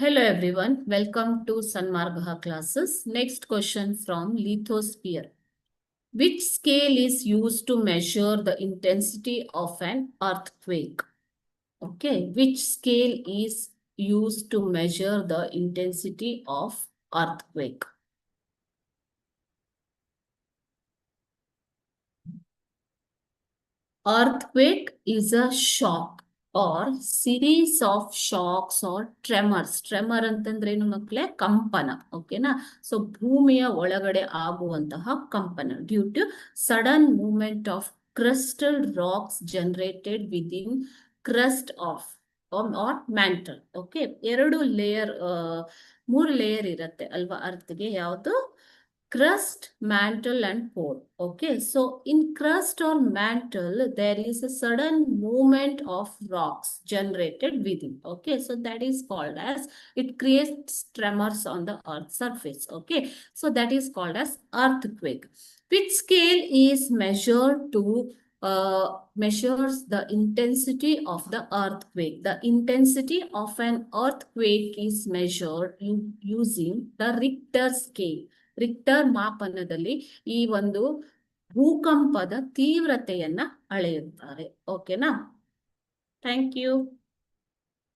Hello everyone, welcome to Sanmargaha classes. Next question from lithosphere. Which scale is used to measure the intensity of an earthquake? Okay, which scale is used to measure the intensity of earthquake? Earthquake is a shock or series of shocks or tremors. Tremor ಅಂತಂದ್ರೆ ಏನು ಮಕ್ಕಳೇ? ಕಂಪನ. ಓಕೆನಾ? So ಭೂಮಿಯ ಒಳಗಡೆ ಆಗುವಂತಹ ಕಂಪನ due to sudden movement of crystal rocks generated within crust of or mantle. Okay, ಮೂರು ಲೇಯರ್ ಇರುತ್ತೆ ಅಲ್ವಾ ಅರ್ಥಗೆ? ಯಾವುದು? Crust, mantle, and pore. Okay, so in crust or mantle, there is a sudden movement of rocks generated within. Okay, so that is called as, it creates tremors on the earth surface. Okay, so that is called as earthquake. Which scale is measured to measures the intensity of the earthquake? The intensity of an earthquake is measured using the Richter scale. Richter ಮಾಪನದಲ್ಲಿ ಈ ಒಂದು ಭೂಕಂಪದ ತೀವ್ರತೆಯನ್ನ ಅಳೆಯುತ್ತಾರೆ. ಓಕೆನಾ? Thank you.